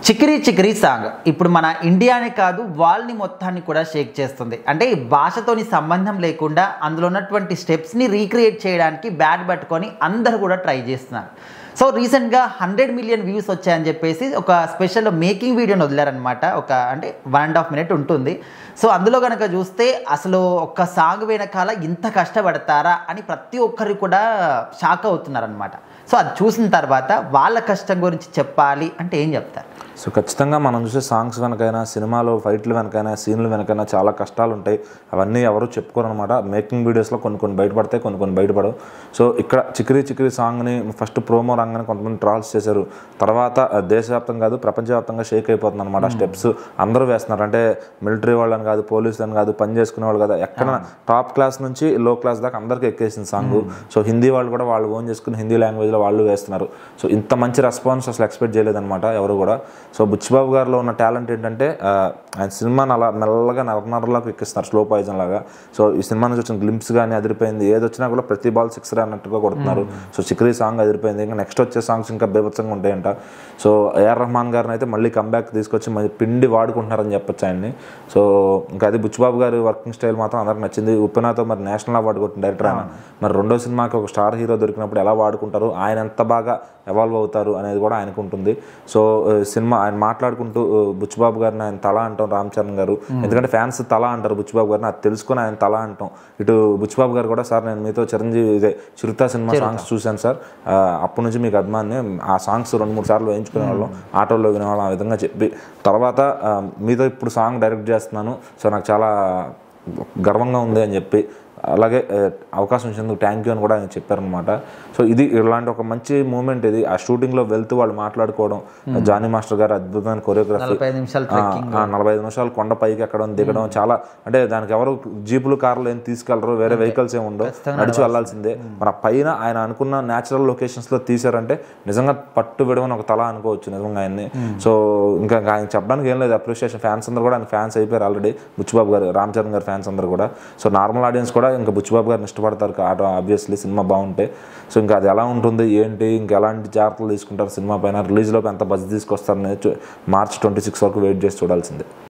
Chikiri Chikiri song ఇప్పుడు మన ఇండియానే కాదు వరల్డ్ని మొత్తాన్ని కూడా షేక్ చేస్తుంది. అంటే ఈ భాషతోని సంబంధం లేకుండా అందులో ఉన్నటువంటి స్టెప్స్ని రీక్రియేట్ చేయడానికి బ్యాట్ పట్టుకొని అందరూ కూడా ట్రై చేస్తున్నారు. సో రీసెంట్గా 100 మిలియన్ వ్యూస్ వచ్చాయని చెప్పేసి ఒక స్పెషల్ మేకింగ్ వీడియోని వదిలారనమాట. అంటే 1.5 మినిట్ ఉంటుంది. సో అందులో కనుక చూస్తే అసలు ఒక్క సాంగ్ వెనకాల ఇంత కష్టపడతారా అని ప్రతి ఒక్కరు కూడా షాక్ అవుతున్నారనమాట. సో అది చూసిన తర్వాత వాళ్ళ కష్టం గురించి చెప్పాలి అంటే ఏం చెప్తారు? సో ఖచ్చితంగా మనం చూసే సాంగ్స్ వెనకైనా, సినిమాలో ఫైట్లు వెనకైనా, సీన్లు వెనకైనా చాలా కష్టాలు ఉంటాయి. అవన్నీ ఎవరు చెప్పుకోరు అనమాట. మేకింగ్ వీడియోస్లో కొన్ని బయటపడతాయి, కొన్ని బయటపడవు. సో ఇక్కడ చికిరి చికిరి సాంగ్ని ఫస్ట్ ప్రోమో రాగానే కొంతమంది ట్రాల్స్ చేశారు. తర్వాత దేశవ్యాప్తంగా కాదు ప్రపంచవ్యాప్తంగా షేక్ అయిపోతుంది అనమాట. స్టెప్స్ అందరూ వేస్తున్నారు. అంటే మిలిటరీ వాళ్ళని కాదు, పోలీసులని కాదు, పని చేసుకునే వాళ్ళు కాదు, ఎక్కడ టాప్ క్లాస్ నుంచి లో క్లాస్ దాకా అందరికీ ఎక్కేసింది సాంగ్. సో హిందీ వాళ్ళు కూడా వాళ్ళు ఓన్ చేసుకుని హిందీ లాంగ్వేజ్లో వాళ్ళు వేస్తున్నారు. సో ఇంత మంచి రెస్పాన్స్ అసలు ఎక్స్పెక్ట్ చేయలేదన్నమాట ఎవరు కూడా. సో బుచ్చిబాబు గారిలో ఉన్న టాలెంట్ ఏంటంటే ఆయన సినిమాని అలా మెల్లగా నరనరలోకి ఎక్కిస్తున్నారు, స్లో పాయిజన్ లాగా. సో ఈ సినిమా నుంచి వచ్చిన గ్లింప్స్ కానీ అదిరిపోయింది. ఏది వచ్చినా కూడా ప్రతి బాల్ 6 అన్నట్టుగా కొడుతున్నారు. సో చికిరి సాంగ్ అదిరిపోయింది. ఇంకా నెక్స్ట్ వచ్చే సాంగ్స్ ఇంకా బీభత్సంగా ఉంటాయంట. సో ఏఆర్ రెహమాన్ గారిని అయితే మళ్ళీ కంబ్యాక్ తీసుకొచ్చి మళ్ళీ పిండి వాడుకుంటున్నారని చెప్పొచ్చు ఆయన్ని. సో ఇంకా అది బుచ్చిబాబు గారి వర్కింగ్ స్టైల్ మాత్రం అందరికి నచ్చింది. ఉప్పెనతో మరి నేషనల్ అవార్డు కొట్టిన డైరెక్టర్ ఆయన. మరి రెండో సినిమాకి ఒక స్టార్ హీరో దొరికినప్పుడు ఎలా వాడుకుంటారు, ఆయన ఎంత బాగా ఎవాల్వ్ అవుతారు అనేది కూడా ఆయనకు ఉంటుంది. సో సినిమా ఆయన మాట్లాడుకుంటూ బుచ్చిబాబు గారిని ఆయన తల అంటాం రామ్ చరణ్ గారు. ఎందుకంటే ఫ్యాన్స్ తల అంటారు బుచ్చిబాబు గారిని, అది తెలుసుకొని ఆయన తల అంటాం. ఇటు బుచ్చిబాబు గారు కూడా సార్ నేను మీతో చిరంజీవి ఇదే చిరుత సినిమా సాంగ్స్ చూశాను సార్, అప్పటి నుంచి మీకు అభిమాని, ఆ సాంగ్స్ 2-3 సార్లు వేయించుకునే వాళ్ళం, ఆటోలో వినేవాళ్ళం, ఆ విధంగా చెప్పి తర్వాత మీతో ఇప్పుడు సాంగ్ డైరెక్ట్ చేస్తున్నాను, సో నాకు చాలా గర్వంగా ఉంది అని చెప్పి, అలాగే అవకాశం ఇచ్చినందుకు థ్యాంక్ యూ అని కూడా ఆయన చెప్పారనమాట. సో ఇది ఇలాంటి ఒక మంచి మూమెంట్. ఇది ఆ షూటింగ్లో వెళ్తూ వాళ్ళు మాట్లాడుకోవడం, జానీ మాస్టర్ గారు అద్భుతమైన కొరియోగ్రఫీ, 45 నిమిషాలు కొండ పైకి ఎక్కడం దిగడం, చాలా అంటే దానికి ఎవరు జీపులు కార్లు ఏం తీసుకెళ్లరు, వేరే వెహికల్స్ ఏమి ఉండవు, నడిచి వెళ్లాల్సిందే. మరి పైన ఆయన అనుకున్న న్యాచురల్ లొకేషన్స్లో తీశారంటే నిజంగా పట్టు విడవని ఒక తల అనుకోవచ్చు నిజంగా ఆయన్ని. సో ఇంకా ఆయన చెప్పడానికి ఏం లేదు, అప్రిషియేషన్. ఫ్యాన్స్ అందరూ కూడా ఆయన ఫ్యాన్స్ అయిపోయారు ఆల్రెడీ, బుచ్చిబాబు గారు, రామ్ చరణ్ గారు ఫ్యాన్స్ అందరూ కూడా. సో నార్మల్ ఆడియన్స్ కూడా ఇంకా బుచ్చిబాబు గారిని ఇష్టపడతారు ఆబ్వియస్లీ సినిమా బాగుంటే. సో ఇంకా అది ఎలా ఉంటుంది ఏంటి, ఇంకా ఎలాంటి జాగ్రత్తలు తీసుకుంటారు సినిమా పైన, రిలీజ్లోకి ఎంత బజ్ తీసుకొస్తారు అనేది March 26 వరకు వెయిట్ చేసి చూడాల్సిందే.